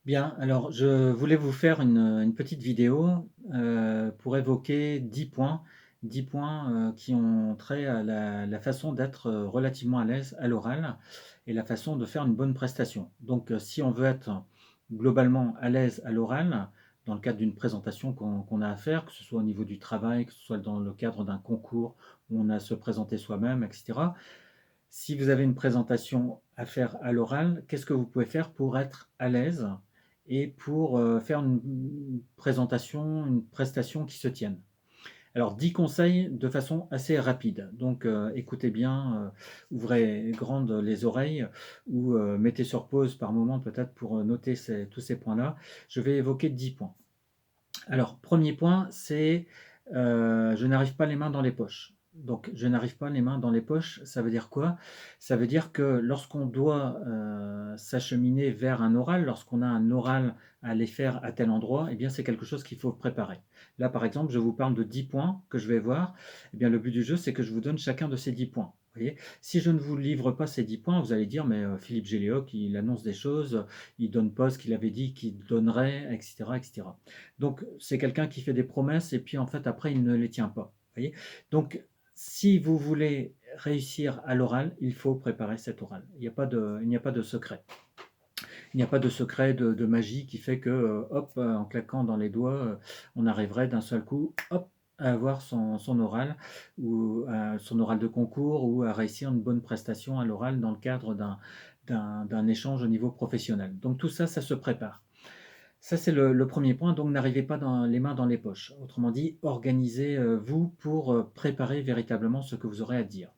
Bien, alors je voulais vous faire une petite vidéo, pour évoquer 10 points. 10 points, qui ont trait à la façon d'être, relativement à l'aise à l'oral et la façon de faire une bonne prestation. Donc, si on veut être globalement à l'aise à l'oral, dans le cadre d'une présentation qu'on a à faire, que ce soit au niveau du travail, que ce soit dans le cadre d'un concours où on a à se présenter soi-même et cetera. Si vous avez une présentation à faire à l'oral, qu'est-ce que vous pouvez faire pour être à l'aise et pour faire une présentation, une prestation qui se tienne? Alors, 10 conseils de façon assez rapide. Donc, écoutez bien, ouvrez grandes les oreilles ou mettez sur pause par moment peut-être pour noter tous ces points-là. Je vais évoquer 10 points. Alors, premier point, c'est je n'arrive pas les mains dans les poches. Donc, je n'arrive pas les mains dans les poches, ça veut dire quoi? Ça veut dire que lorsqu'on doit s'acheminer vers un oral, lorsqu'on a un oral à aller faire à tel endroit, eh bien, c'est quelque chose qu'il faut préparer. Là, par exemple, je vous parle de 10 points que je vais voir. Eh bien, le but du jeu, c'est que je vous donne chacun de ces 10 points. Vous voyez? Si je ne vous livre pas ces 10 points, vous allez dire, mais Philippe Géliot, il annonce des choses, il donne pas ce qu'il avait dit qu'il donnerait, etc., etc. Donc, c'est quelqu'un qui fait des promesses et puis en fait, après, il ne les tient pas. Vous voyez? Donc, si vous voulez réussir à l'oral, il faut préparer cet oral. Il n'y a pas de secret. Il n'y a pas de secret de magie qui fait que, hop, en claquant dans les doigts, on arriverait d'un seul coup, hop, à avoir son oral ou son oral de concours ou à réussir une bonne prestation à l'oral dans le cadre d'un échange au niveau professionnel. Donc tout ça, ça se prépare. Ça, c'est le premier point, donc n'arrivez pas dans les mains dans les poches. Autrement dit, organisez-vous pour préparer véritablement ce que vous aurez à dire.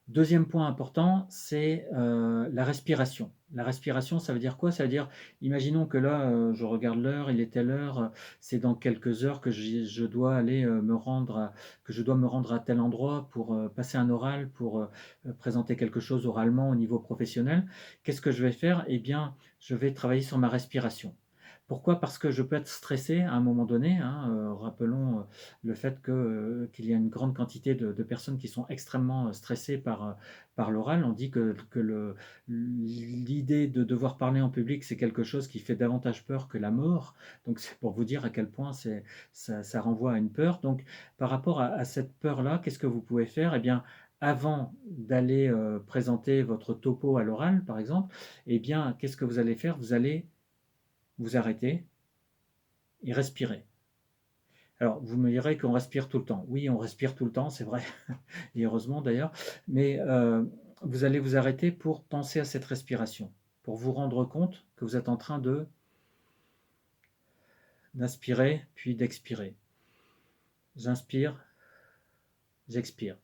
Deuxième point important, c'est la respiration. La respiration, ça veut dire quoi? Ça veut dire, imaginons que là, je regarde l'heure, il est telle heure, c'est dans quelques heures que je dois aller que je dois me rendre à tel endroit pour passer un oral, pour présenter quelque chose oralement au niveau professionnel. Qu'est-ce que je vais faire? Eh bien, je vais travailler sur ma respiration. Pourquoi? Parce que je peux être stressé à un moment donné, hein, rappelons le fait qu'il y a une grande quantité de personnes qui sont extrêmement stressées par l'oral. On dit que l'idée de devoir parler en public, c'est quelque chose qui fait davantage peur que la mort. Donc c'est pour vous dire à quel point ça renvoie à une peur. Donc par rapport à cette peur-là, qu'est-ce que vous pouvez faire? Eh bien, avant d'aller présenter votre topo à l'oral, par exemple, eh bien, qu'est-ce que vous allez faire? Vous allez vous arrêter et respirer. Alors, vous me direz qu'on respire tout le temps. Oui, on respire tout le temps, c'est vrai, et heureusement d'ailleurs, mais vous allez vous arrêter pour penser à cette respiration, pour vous rendre compte que vous êtes en train d'inspirer puis d'expirer. J'inspire, j'expire.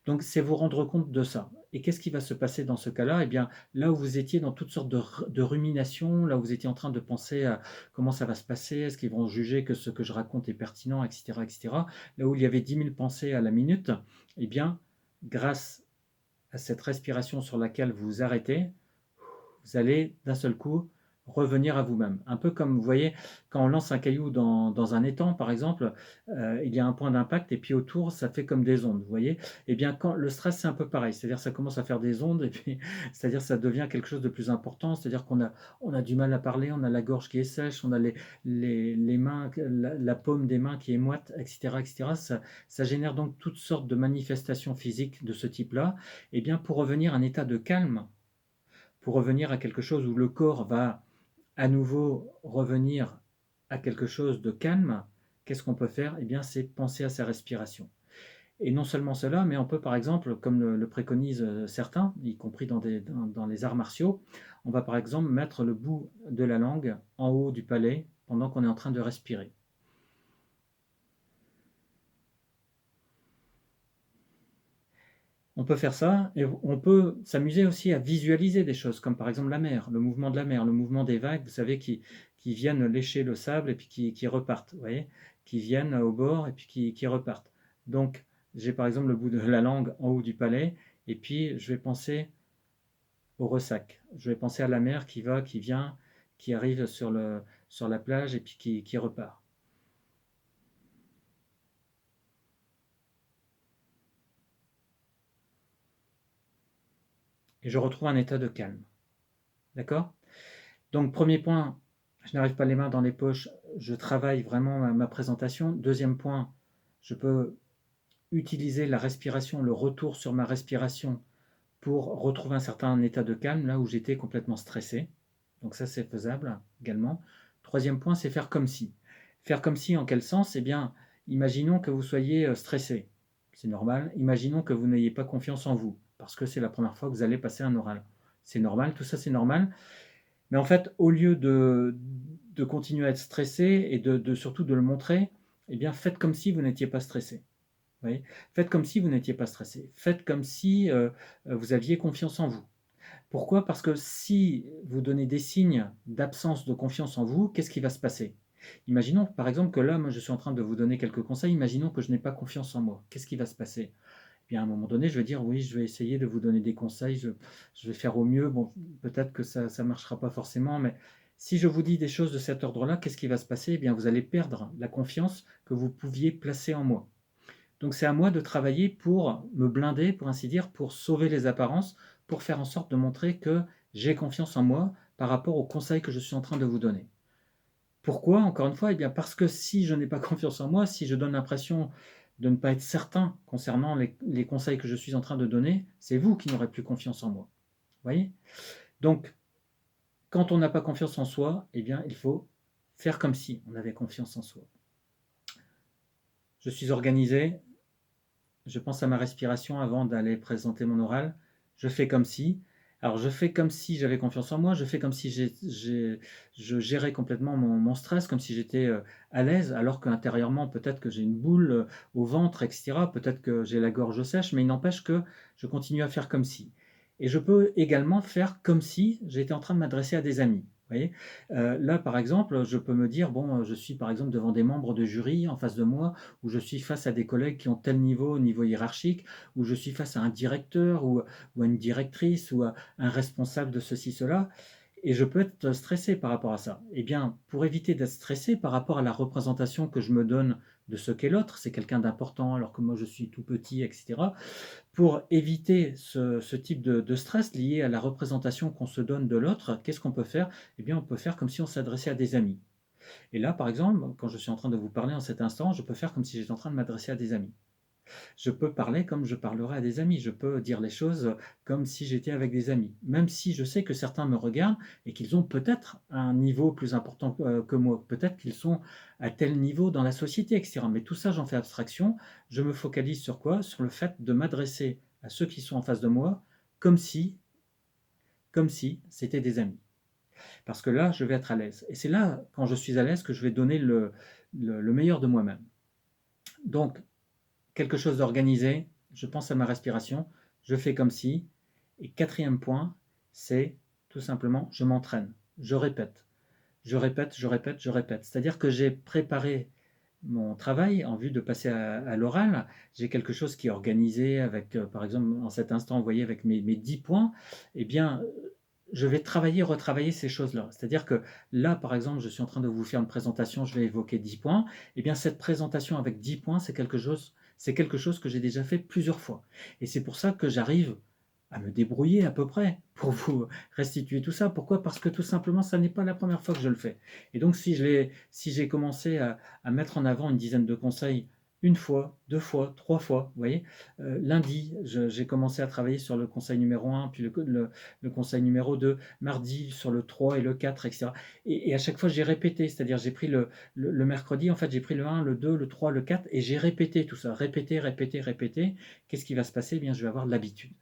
Donc, c'est vous rendre compte de ça. Et qu'est-ce qui va se passer dans ce cas-là? Eh bien, là où vous étiez dans toutes sortes de ruminations, là où vous étiez en train de penser à comment ça va se passer, est-ce qu'ils vont juger que ce que je raconte est pertinent, etc., etc., là où il y avait 10 000 pensées à la minute, eh bien, grâce à cette respiration sur laquelle vous vous arrêtez, vous allez d'un seul coup revenir à vous-même. Un peu comme, vous voyez, quand on lance un caillou dans un étang, par exemple, il y a un point d'impact et puis autour, ça fait comme des ondes, vous voyez. Eh bien, quand le stress, c'est un peu pareil, c'est-à-dire ça commence à faire des ondes et puis, c'est-à-dire ça devient quelque chose de plus important, c'est-à-dire on a du mal à parler, on a la gorge qui est sèche, on a les mains, la paume des mains qui est moite, etc., etc. Ça génère donc toutes sortes de manifestations physiques de ce type-là. Eh bien, pour revenir à un état de calme, pour revenir à quelque chose où le corps va à nouveau revenir à quelque chose de calme, qu'est-ce qu'on peut faire? Eh bien, c'est penser à sa respiration. Et non seulement cela, mais on peut par exemple, comme le préconisent certains, y compris dans les arts martiaux, on va par exemple mettre le bout de la langue en haut du palais pendant qu'on est en train de respirer. On peut faire ça et on peut s'amuser aussi à visualiser des choses, comme par exemple la mer, le mouvement de la mer, le mouvement des vagues, vous savez, qui viennent lécher le sable et puis qui repartent, vous voyez, qui viennent au bord et puis qui repartent. Donc, j'ai par exemple le bout de la langue en haut du palais et puis je vais penser au ressac. Je vais penser à la mer qui va, qui vient, qui arrive sur la plage et puis qui repart. Et je retrouve un état de calme. D'accord? Donc, premier point, je n'arrive pas les mains dans les poches, je travaille vraiment ma présentation. Deuxième point, je peux utiliser la respiration, le retour sur ma respiration pour retrouver un certain état de calme, là où j'étais complètement stressé. Donc ça, c'est faisable également. Troisième point, c'est faire comme si. Faire comme si, en quel sens? Eh bien, imaginons que vous soyez stressé. C'est normal. Imaginons que vous n'ayez pas confiance en vous, parce que c'est la première fois que vous allez passer un oral. C'est normal, tout ça c'est normal. Mais en fait, au lieu de continuer à être stressé et surtout de le montrer, eh bien, faites comme si vous n'étiez pas stressé. Vous voyez. Faites comme si vous n'étiez pas stressé. Faites comme si vous aviez confiance en vous. Pourquoi? Parce que si vous donnez des signes d'absence de confiance en vous, qu'est-ce qui va se passer? Imaginons par exemple que là, moi je suis en train de vous donner quelques conseils, imaginons que je n'ai pas confiance en moi. Qu'est-ce qui va se passer? Eh bien, à un moment donné, je vais dire oui, je vais essayer de vous donner des conseils, je vais faire au mieux. Bon, peut-être que ça ne marchera pas forcément, mais si je vous dis des choses de cet ordre-là, qu'est-ce qui va se passer? Eh bien, vous allez perdre la confiance que vous pouviez placer en moi. Donc c'est à moi de travailler pour me blinder, pour ainsi dire, pour sauver les apparences, pour faire en sorte de montrer que j'ai confiance en moi par rapport aux conseils que je suis en train de vous donner. Pourquoi? Encore une fois, eh bien parce que si je n'ai pas confiance en moi, si je donne l'impression de ne pas être certain concernant les conseils que je suis en train de donner, c'est vous qui n'aurez plus confiance en moi. Vous voyez? Donc, quand on n'a pas confiance en soi, eh bien, il faut faire comme si on avait confiance en soi. Je suis organisé, je pense à ma respiration avant d'aller présenter mon oral. Je fais comme si. Alors, je fais comme si j'avais confiance en moi. Je fais comme si je gérais complètement mon stress, comme si j'étais à l'aise, alors qu'intérieurement, peut-être que j'ai une boule au ventre, etc. Peut-être que j'ai la gorge sèche, mais il n'empêche que je continue à faire comme si. Et je peux également faire comme si j'étais en train de m'adresser à des amis. Vous voyez. Là, par exemple, je peux me dire, bon, je suis par exemple devant des membres de jury en face de moi, où je suis face à des collègues qui ont tel niveau, niveau hiérarchique, où je suis face à un directeur ou à une directrice ou à un responsable de ceci, cela, et je peux être stressé par rapport à ça. Eh bien, pour éviter d'être stressé par rapport à la représentation que je me donne de ce qu'est l'autre, c'est quelqu'un d'important alors que moi je suis tout petit, etc. Pour éviter ce type de stress lié à la représentation qu'on se donne de l'autre, qu'est-ce qu'on peut faire? Eh bien, on peut faire comme si on s'adressait à des amis. Et là, par exemple, quand je suis en train de vous parler en cet instant, je peux faire comme si j'étais en train de m'adresser à des amis. Je peux parler comme je parlerais à des amis. Je peux dire les choses comme si j'étais avec des amis. Même si je sais que certains me regardent et qu'ils ont peut-être un niveau plus important que moi. Peut-être qu'ils sont à tel niveau dans la société, etc. Mais tout ça, j'en fais abstraction. Je me focalise sur quoi? Sur le fait de m'adresser à ceux qui sont en face de moi comme si, comme si c'était des amis. Parce que là, je vais être à l'aise. Et c'est là, quand je suis à l'aise, que je vais donner le meilleur de moi-même. Donc, quelque chose d'organisé, je pense à ma respiration, je fais comme si. Et quatrième point, c'est tout simplement, je m'entraîne, je répète, je répète, je répète, je répète. C'est-à-dire que j'ai préparé mon travail en vue de passer à l'oral. J'ai quelque chose qui est organisé avec, par exemple, en cet instant, vous voyez, avec mes 10 points. Eh bien, je vais travailler, retravailler ces choses-là. C'est-à-dire que là, par exemple, je suis en train de vous faire une présentation, je vais évoquer 10 points. Eh bien, cette présentation avec 10 points, c'est quelque chose que j'ai déjà fait plusieurs fois. Et c'est pour ça que j'arrive à me débrouiller à peu près pour vous restituer tout ça. Pourquoi? Parce que tout simplement, ça n'est pas la première fois que je le fais. Et donc, si j'ai commencé à mettre en avant une dizaine de conseils une fois, deux fois, trois fois, vous voyez, lundi, j'ai commencé à travailler sur le conseil numéro un, puis le conseil numéro 2, mardi sur le 3 et le 4, etc. Et à chaque fois, j'ai répété, c'est-à-dire j'ai pris le mercredi, en fait, j'ai pris le 1, le 2, le 3, le 4, et j'ai répété tout ça, répété, répété, répété. Qu'est-ce qui va se passer? Eh bien, je vais avoir de l'habitude.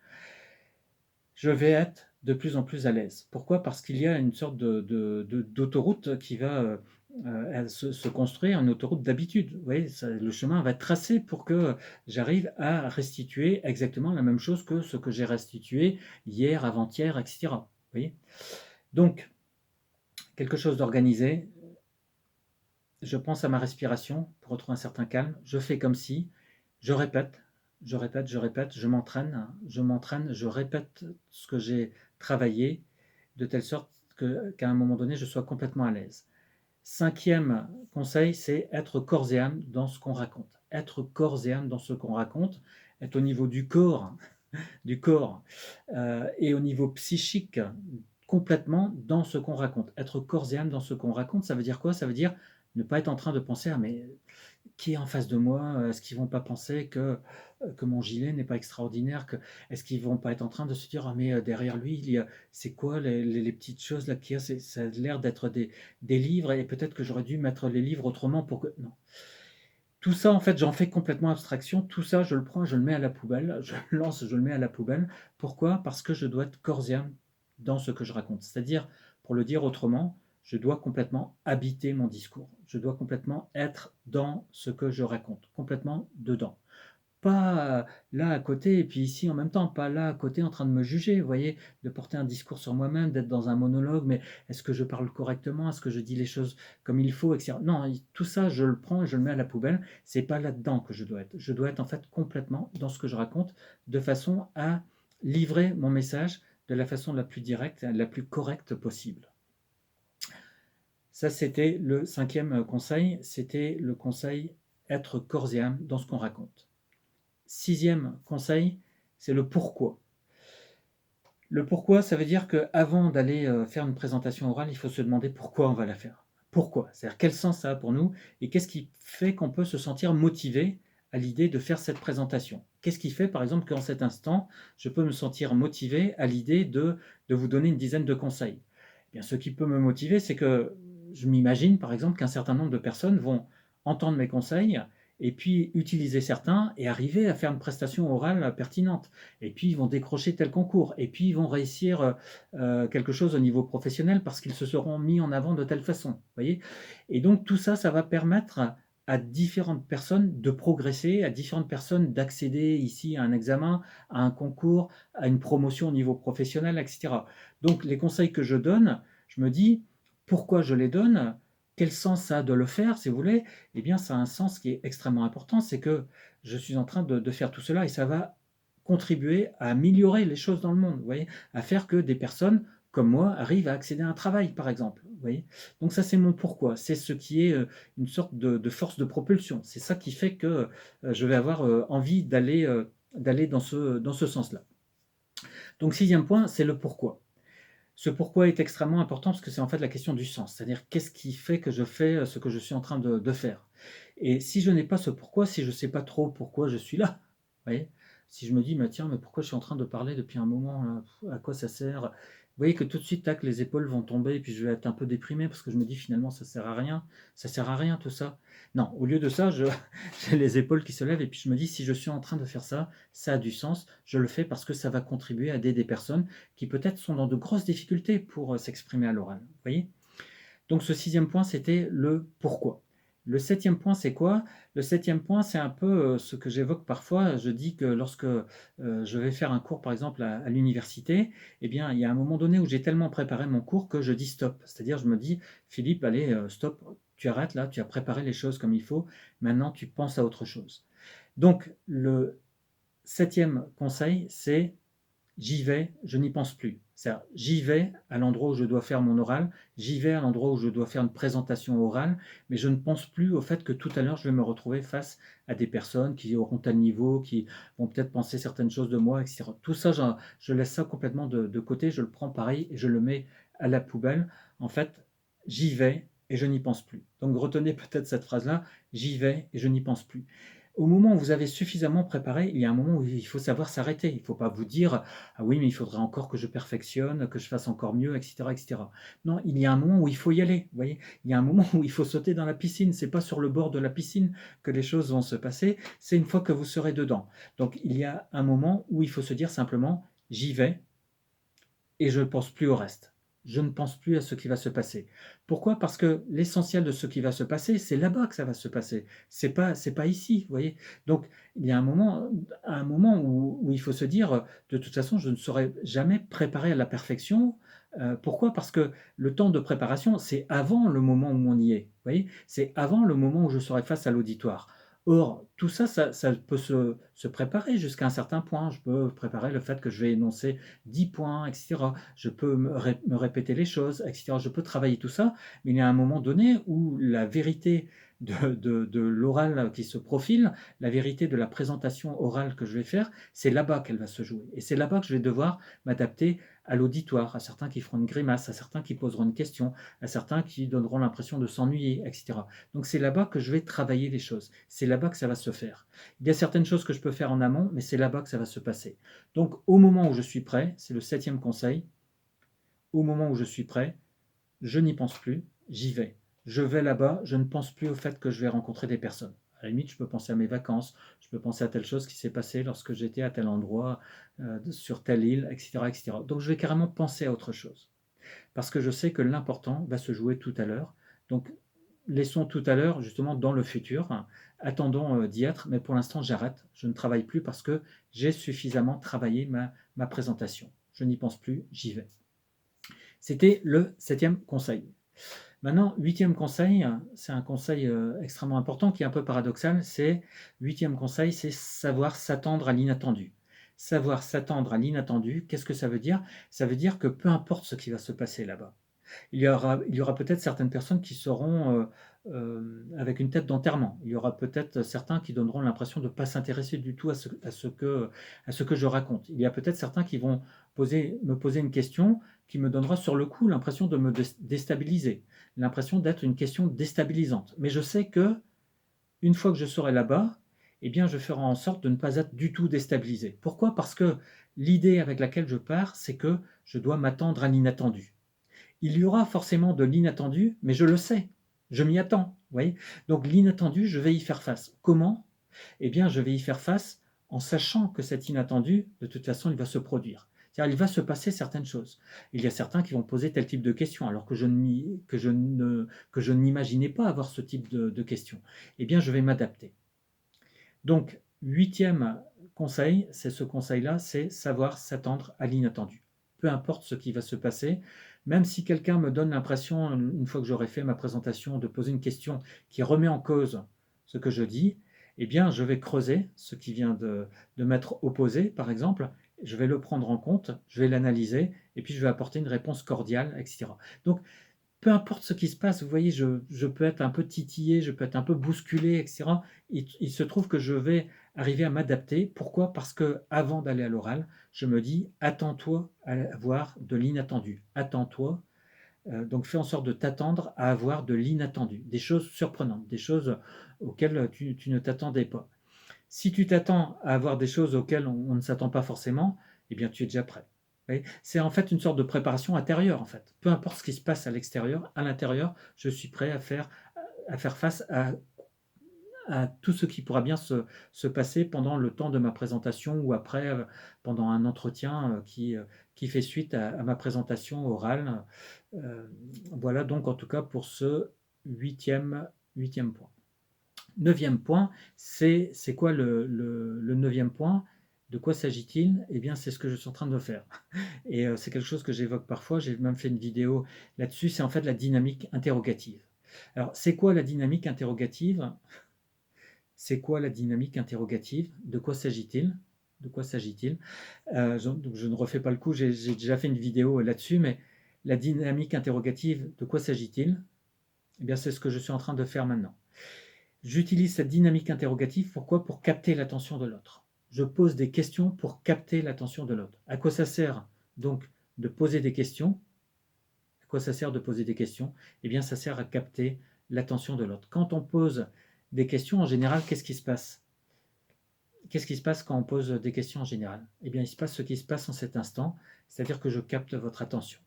Je vais être de plus en plus à l'aise. Pourquoi? Parce qu'il y a une sorte d'autoroute qui va se construire, une autoroute d'habitude. Vous voyez, le chemin va être tracé pour que j'arrive à restituer exactement la même chose que ce que j'ai restitué hier, avant-hier, etc. Vous voyez? Donc, quelque chose d'organisé. Je pense à ma respiration pour retrouver un certain calme. Je fais comme si, je répète, je répète, je répète, je m'entraîne, je répète ce que j'ai travaillé de telle sorte qu'à un moment donné, je sois complètement à l'aise. Cinquième conseil, c'est être corps et âme dans ce qu'on raconte. Être corps et âme dans ce qu'on raconte, être au niveau du corps et au niveau psychique, complètement dans ce qu'on raconte. Être corps et âme dans ce qu'on raconte, ça veut dire quoi? Ça veut dire ne pas être en train de penser: «Ah mais qui est en face de moi? Est-ce qu'ils vont pas penser que mon gilet n'est pas extraordinaire? Est-ce qu'ils vont pas être en train de se dire: "Ah mais, derrière lui, il y a c'est quoi les petites choses là qu'il y a? Ça a l'air d'être des livres et peut-être que j'aurais dû mettre les livres autrement pour que" non. Tout ça, en fait, j'en fais complètement abstraction. Tout ça, je le prends, je le mets à la poubelle. Je le lance, je le mets à la poubelle. Pourquoi? Parce que je dois être corps et âme dans ce que je raconte. C'est-à-dire, pour le dire autrement, je dois complètement habiter mon discours. Je dois complètement être dans ce que je raconte, complètement dedans. Pas là à côté et puis ici en même temps, pas là à côté en train de me juger, vous voyez? De porter un discours sur moi-même, d'être dans un monologue, mais est-ce que je parle correctement? Est-ce que je dis les choses comme il faut et cetera? Non, tout ça, je le prends et je le mets à la poubelle. C'est pas là-dedans que je dois être. Je dois être en fait complètement dans ce que je raconte, de façon à livrer mon message de la façon la plus directe, la plus correcte possible. Ça, c'était le 5e conseil, c'était le conseil être corps et âme dans ce qu'on raconte. 6e conseil, c'est le pourquoi. Le pourquoi, ça veut dire qu'avant d'aller faire une présentation orale, il faut se demander pourquoi on va la faire. Pourquoi? C'est-à-dire quel sens ça a pour nous et qu'est-ce qui fait qu'on peut se sentir motivé à l'idée de faire cette présentation? Qu'est-ce qui fait, par exemple, qu'en cet instant, je peux me sentir motivé à l'idée de vous donner une dizaine de conseils? Eh bien, ce qui peut me motiver, c'est que je m'imagine, par exemple, qu'un certain nombre de personnes vont entendre mes conseils et puis utiliser certains et arriver à faire une prestation orale pertinente. Et puis ils vont décrocher tel concours. Et puis ils vont réussir quelque chose au niveau professionnel parce qu'ils se seront mis en avant de telle façon. Voyez. Et donc tout ça, ça va permettre à différentes personnes de progresser, à différentes personnes d'accéder ici à un examen, à un concours, à une promotion au niveau professionnel, etc. Donc les conseils que je donne, je me dis pourquoi je les donne, quel sens ça a de le faire, si vous voulez, eh bien, ça a un sens qui est extrêmement important, c'est que je suis en train de faire tout cela et ça va contribuer à améliorer les choses dans le monde, vous voyez, à faire que des personnes comme moi arrivent à accéder à un travail, par exemple, vous voyez. Donc ça, c'est mon pourquoi, c'est ce qui est une sorte de force de propulsion, c'est ça qui fait que je vais avoir envie d'aller dans ce sens-là. Donc 6e point, c'est le pourquoi. Ce pourquoi est extrêmement important parce que c'est en fait la question du sens, c'est-à-dire qu'est-ce qui fait que je fais ce que je suis en train de faire. Et si je n'ai pas ce pourquoi, si je ne sais pas trop pourquoi je suis là, vous voyez, si je me dis, mais tiens, mais pourquoi je suis en train de parler depuis un moment, là, à quoi ça sert? Vous voyez que tout de suite, tac, les épaules vont tomber et puis je vais être un peu déprimé parce que je me dis finalement ça sert à rien, ça sert à rien tout ça. Non, au lieu de ça, j'ai les épaules qui se lèvent et puis je me dis si je suis en train de faire ça, ça a du sens, je le fais parce que ça va contribuer à aider des personnes qui peut-être sont dans de grosses difficultés pour s'exprimer à l'oral. Vous voyez. Donc ce 6e point, c'était le pourquoi. Le 7e point, c'est quoi? Le 7e point, c'est un peu ce que j'évoque parfois. Je dis que lorsque je vais faire un cours, par exemple, à l'université, eh bien, il y a un moment donné où j'ai tellement préparé mon cours que je dis stop. C'est-à-dire, je me dis, Philippe, allez, stop, tu arrêtes là, tu as préparé les choses comme il faut, maintenant tu penses à autre chose. Donc, le 7e conseil, c'est j'y vais, je n'y pense plus. C'est-à-dire, j'y vais à l'endroit où je dois faire mon oral, j'y vais à l'endroit où je dois faire une présentation orale, mais je ne pense plus au fait que tout à l'heure, je vais me retrouver face à des personnes qui auront tel niveau, qui vont peut-être penser certaines choses de moi, etc. Tout ça, je laisse ça complètement de côté, je le prends pareil et je le mets à la poubelle. En fait, j'y vais et je n'y pense plus. Donc retenez peut-être cette phrase-là, j'y vais et je n'y pense plus. Au moment où vous avez suffisamment préparé, il y a un moment où il faut savoir s'arrêter. Il ne faut pas vous dire ah oui, mais il faudrait encore que je perfectionne, que je fasse encore mieux, etc., etc. Non, il y a un moment où il faut y aller. Vous voyez, il y a un moment où il faut sauter dans la piscine. C'est pas sur le bord de la piscine que les choses vont se passer. C'est une fois que vous serez dedans. Donc il y a un moment où il faut se dire simplement j'y vais et je ne pense plus au reste. Je ne pense plus à ce qui va se passer. Pourquoi? Parce que l'essentiel de ce qui va se passer, c'est là-bas que ça va se passer. C'est pas ici, vous voyez. Donc, il y a un moment où il faut se dire, de toute façon, je ne serai jamais préparé à la perfection. Pourquoi? Parce que le temps de préparation, c'est avant le moment où on y est. Vous voyez, c'est avant le moment où je serai face à l'auditoire. Or, tout ça, ça peut se préparer jusqu'à un certain point. Je peux préparer le fait que je vais énoncer 10 points, etc. Je peux me répéter les choses, etc. Je peux travailler tout ça, mais il y a un moment donné où la vérité de l'oral qui se profile, la vérité de la présentation orale que je vais faire, c'est là-bas qu'elle va se jouer. Et c'est là-bas que je vais devoir m'adapter à l'auditoire, à certains qui feront une grimace, à certains qui poseront une question, à certains qui donneront l'impression de s'ennuyer, etc. Donc c'est là-bas que je vais travailler les choses. C'est là-bas que ça va se faire. Il y a certaines choses que je peux faire en amont, mais c'est là-bas que ça va se passer. Donc au moment où je suis prêt, c'est le 7e conseil, au moment où je suis prêt, je n'y pense plus, j'y vais. Je vais là-bas, je ne pense plus au fait que je vais rencontrer des personnes. À la limite, je peux penser à mes vacances, je peux penser à telle chose qui s'est passée lorsque j'étais à tel endroit, sur telle île, etc., etc. Donc je vais carrément penser à autre chose. Parce que je sais que l'important va se jouer tout à l'heure. Donc laissons tout à l'heure justement dans le futur. Attendons d'y être, mais pour l'instant j'arrête. Je ne travaille plus parce que j'ai suffisamment travaillé ma présentation. Je n'y pense plus, j'y vais. C'était le 7e conseil. Maintenant, 8e conseil, c'est un conseil extrêmement important qui est un peu paradoxal. C'est 8e conseil, c'est savoir s'attendre à l'inattendu. Savoir s'attendre à l'inattendu, qu'est-ce que ça veut dire? Ça veut dire que peu importe ce qui va se passer là-bas, il y aura peut-être certaines personnes qui seront avec une tête d'enterrement. Il y aura peut-être certains qui donneront l'impression de ne pas s'intéresser du tout à ce que je raconte. Il y a peut-être certains qui vont me poser une question qui me donnera sur le coup l'impression de me déstabiliser, l'impression d'être une question déstabilisante. Mais je sais que une fois que je serai là-bas, eh bien, je ferai en sorte de ne pas être du tout déstabilisé. Pourquoi? Parce que l'idée avec laquelle je pars, c'est que je dois m'attendre à l'inattendu. Il y aura forcément de l'inattendu, mais je le sais, je m'y attends. Vous voyez. Donc l'inattendu, je vais y faire face. Comment? Eh bien, je vais y faire face en sachant que cet inattendu, de toute façon, il va se produire. C'est-à-dire, il va se passer certaines choses. Il y a certains qui vont poser tel type de questions, alors que je n'imaginais pas avoir ce type de questions. Eh bien, je vais m'adapter. Donc, 8e conseil, c'est ce conseil-là, c'est savoir s'attendre à l'inattendu. Peu importe ce qui va se passer, même si quelqu'un me donne l'impression, une fois que j'aurai fait ma présentation, de poser une question qui remet en cause ce que je dis, eh bien, je vais creuser ce qui vient de m'être opposé, par exemple, je vais le prendre en compte, je vais l'analyser, et puis je vais apporter une réponse cordiale, etc. Donc, peu importe ce qui se passe, vous voyez, je peux être un peu titillé, je peux être un peu bousculé, etc. Il se trouve que je vais arriver à m'adapter. Pourquoi? Parce que avant d'aller à l'oral, je me dis, attends-toi à avoir de l'inattendu. Attends-toi, donc fais en sorte de t'attendre à avoir de l'inattendu, des choses surprenantes, des choses auxquelles tu ne t'attendais pas. Si tu t'attends à avoir des choses auxquelles on ne s'attend pas forcément, eh bien tu es déjà prêt. C'est en fait une sorte de préparation intérieure, en fait. Peu importe ce qui se passe à l'extérieur, à l'intérieur, je suis prêt à faire face à tout ce qui pourra bien se passer pendant le temps de ma présentation ou après, pendant un entretien qui fait suite à ma présentation orale. Euh, voilà donc en tout cas pour ce huitième point. 9e point, c'est quoi le 9e point? De quoi s'agit-il? Eh bien, c'est ce que je suis en train de faire. Et c'est quelque chose que j'évoque parfois, j'ai même fait une vidéo là-dessus, c'est en fait la dynamique interrogative. Alors, c'est quoi la dynamique interrogative? C'est quoi la dynamique interrogative? De quoi s'agit-il? De quoi s'agit-il? Donc je ne refais pas le coup, j'ai déjà fait une vidéo là-dessus, mais la dynamique interrogative, de quoi s'agit-il? Eh bien, c'est ce que je suis en train de faire maintenant. J'utilise cette dynamique interrogative, pourquoi? Pour capter l'attention de l'autre. Je pose des questions pour capter l'attention de l'autre. À quoi ça sert donc de poser des questions? À quoi ça sert de poser des questions? Eh bien, ça sert à capter l'attention de l'autre. Quand on pose des questions, en général, qu'est-ce qui se passe? Qu'est-ce qui se passe quand on pose des questions en général? Eh bien, il se passe ce qui se passe en cet instant, c'est-à-dire que je capte votre attention.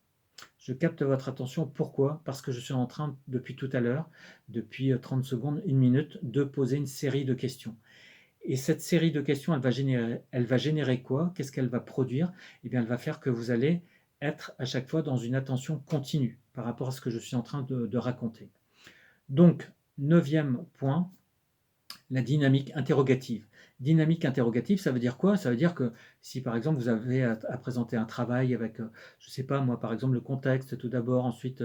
Je capte votre attention, pourquoi? Parce que je suis en train, depuis tout à l'heure, depuis 30 secondes, 1 minute, de poser une série de questions. Et cette série de questions, elle va générer quoi? Qu'est-ce qu'elle va produire? Eh bien, elle va faire que vous allez être à chaque fois dans une attention continue par rapport à ce que je suis en train de raconter. Donc, 9e point, la dynamique interrogative. Dynamique interrogative, ça veut dire quoi? Ça veut dire que si par exemple vous avez à présenter un travail avec, je ne sais pas moi, par exemple le contexte tout d'abord, ensuite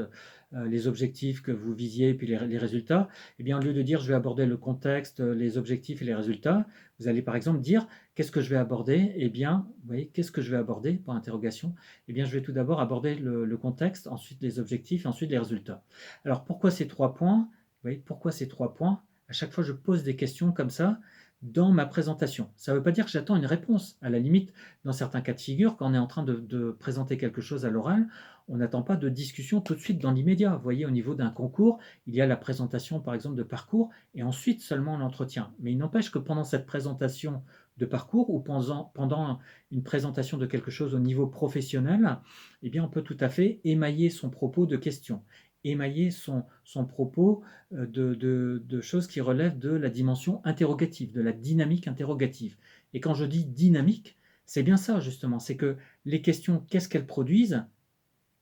les objectifs que vous visiez, puis les résultats, eh bien au lieu de dire je vais aborder le contexte, les objectifs et les résultats, vous allez par exemple dire qu'est-ce que je vais aborder? Eh bien, vous voyez, qu'est-ce que je vais aborder? Pour interrogation. Eh bien, je vais tout d'abord aborder le contexte, ensuite les objectifs et ensuite les résultats. Alors pourquoi ces 3 points? Vous voyez, pourquoi ces 3 points? À chaque fois, je pose des questions comme ça. dans ma présentation. Ça ne veut pas dire que j'attends une réponse. À la limite, dans certains cas de figure, quand on est en train de présenter quelque chose à l'oral, on n'attend pas de discussion tout de suite dans l'immédiat. Vous voyez, au niveau d'un concours, il y a la présentation, par exemple, de parcours, et ensuite seulement l'entretien. Mais il n'empêche que pendant cette présentation de parcours ou pendant une présentation de quelque chose au niveau professionnel, eh bien, on peut tout à fait émailler son propos de questions, émailler son propos de choses qui relèvent de la dimension interrogative, de la dynamique interrogative. Et quand je dis dynamique, c'est bien ça justement, c'est que les questions, qu'est-ce qu'elles produisent?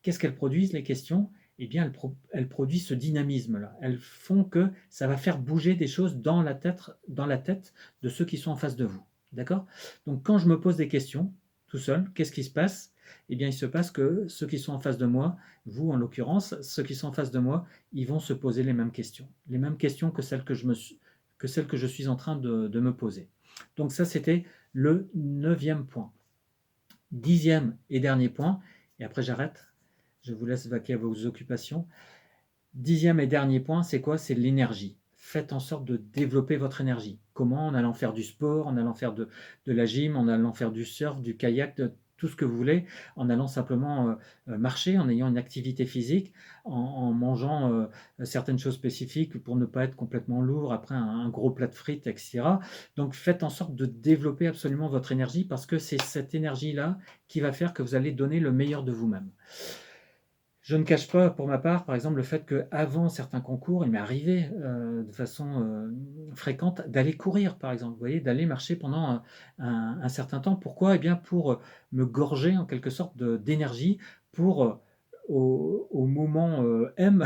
Qu'est-ce qu'elles produisent, les questions? Eh bien, elles produisent ce dynamisme-là. Elles font que ça va faire bouger des choses dans la tête de ceux qui sont en face de vous. D'accord? Donc, quand je me pose des questions, tout seul, qu'est-ce qui se passe? Eh bien, il se passe que ceux qui sont en face de moi, vous en l'occurrence, ceux qui sont en face de moi, ils vont se poser les mêmes questions que celles que je suis en train de me poser. Donc ça, c'était le 9e point. 10e et dernier point, et après j'arrête, je vous laisse vaquer à vos occupations. 10e et dernier point, c'est quoi? C'est l'énergie. Faites en sorte de développer votre énergie. Comment? En allant faire du sport, en allant faire de la gym, en allant faire du surf, du kayak, tout ce que vous voulez, en allant simplement marcher, en ayant une activité physique, en mangeant certaines choses spécifiques pour ne pas être complètement lourd après un gros plat de frites, etc. Donc faites en sorte de développer absolument votre énergie parce que c'est cette énergie-là qui va faire que vous allez donner le meilleur de vous-même. Je ne cache pas, pour ma part, par exemple, le fait qu'avant certains concours, il m'est arrivé de façon fréquente d'aller courir, par exemple, vous voyez, d'aller marcher pendant un certain temps. Pourquoi? Eh bien, pour me gorger en quelque sorte d'énergie pour au moment M,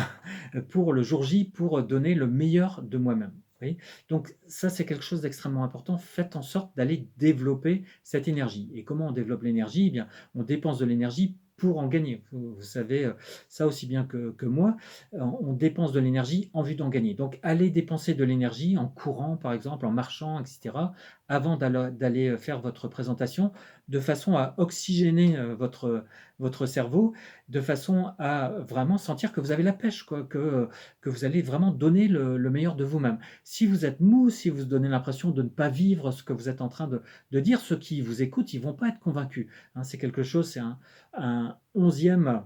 pour le jour J, pour donner le meilleur de moi-même. Vous voyez. Donc ça, c'est quelque chose d'extrêmement important. Faites en sorte d'aller développer cette énergie. Et comment on développe l'énergie? Eh bien, on dépense de l'énergie pour en gagner. Vous savez ça aussi bien que moi, on dépense de l'énergie en vue d'en gagner. Donc allez dépenser de l'énergie en courant, par exemple, en marchant, etc., avant d'aller faire votre présentation, de façon à oxygéner votre cerveau, de façon à vraiment sentir que vous avez la pêche, quoi, que vous allez vraiment donner le meilleur de vous-même. Si vous êtes mou, si vous donnez l'impression de ne pas vivre ce que vous êtes en train de dire, ceux qui vous écoutent, ils ne vont pas être convaincus. Hein, c'est quelque chose, c'est un 11e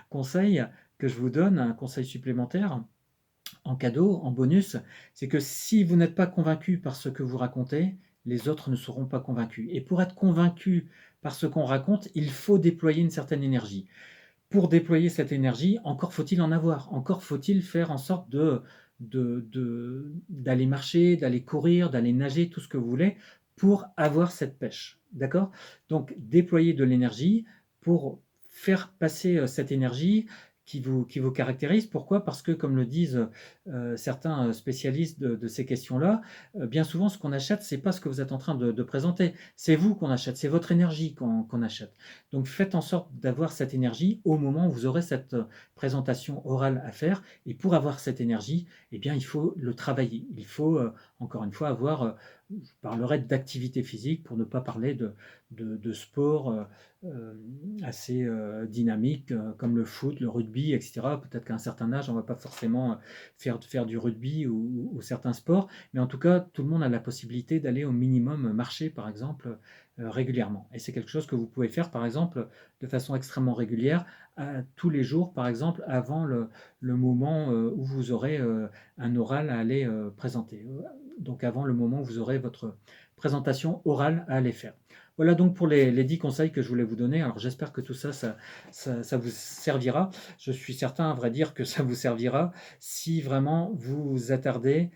conseil que je vous donne, un conseil supplémentaire en cadeau, en bonus, c'est que si vous n'êtes pas convaincu par ce que vous racontez, les autres ne seront pas convaincus. Et pour être convaincu par ce qu'on raconte, il faut déployer une certaine énergie. Pour déployer cette énergie, encore faut-il en avoir, encore faut-il faire en sorte d'aller marcher, d'aller courir, d'aller nager, tout ce que vous voulez, pour avoir cette pêche. D'accord? Donc, déployer de l'énergie pour faire passer cette énergie qui vous caractérise. Pourquoi? Parce que, comme le disent certains spécialistes de ces questions-là, bien souvent, ce qu'on achète, c'est pas ce que vous êtes en train de présenter. C'est vous qu'on achète, c'est votre énergie qu'on achète. Donc faites en sorte d'avoir cette énergie au moment où vous aurez cette présentation orale à faire. Et pour avoir cette énergie, eh bien, il faut le travailler. Il faut, encore une fois, avoir, je parlerai d'activité physique pour ne pas parler de sport assez dynamique comme le foot, le rugby, etc. Peut-être qu'à un certain âge, on ne va pas forcément faire du rugby ou certains sports, mais en tout cas, tout le monde a la possibilité d'aller au minimum marcher, par exemple, régulièrement. Et c'est quelque chose que vous pouvez faire, par exemple, de façon extrêmement régulière, tous les jours, par exemple, avant le moment où vous aurez un oral à aller présenter. Donc avant le moment où vous aurez votre présentation orale à aller faire. Voilà donc pour les 10 conseils que je voulais vous donner. Alors j'espère que tout ça, ça vous servira. Je suis certain, à vrai dire, que ça vous servira si vraiment vous vous attardez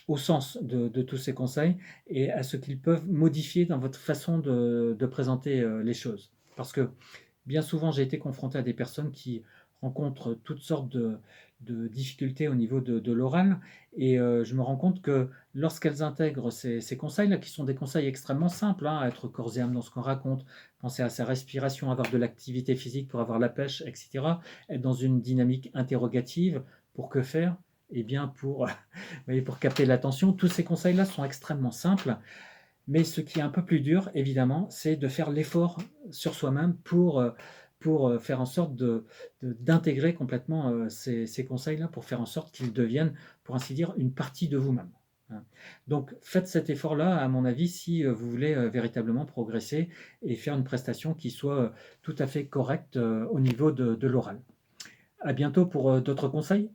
au sens de tous ces conseils et à ce qu'ils peuvent modifier dans votre façon de présenter les choses. Parce que bien souvent, j'ai été confronté à des personnes qui rencontrent toutes sortes de difficultés au niveau de l'oral et je me rends compte que lorsqu'elles intègrent ces conseils-là, qui sont des conseils extrêmement simples, hein, être corps et âme dans ce qu'on raconte, penser à sa respiration, avoir de l'activité physique pour avoir la pêche, etc., être dans une dynamique interrogative, pour que faire? Eh bien, pour, voyez, pour capter l'attention, tous ces conseils-là sont extrêmement simples, mais ce qui est un peu plus dur, évidemment, c'est de faire l'effort sur soi-même pour faire en sorte d'intégrer complètement ces conseils-là, pour faire en sorte qu'ils deviennent, pour ainsi dire, une partie de vous-même. Voilà. Donc faites cet effort-là, à mon avis, si, vous voulez, véritablement progresser et faire une prestation qui soit, tout à fait correcte, au niveau de l'oral. À bientôt pour, d'autres conseils.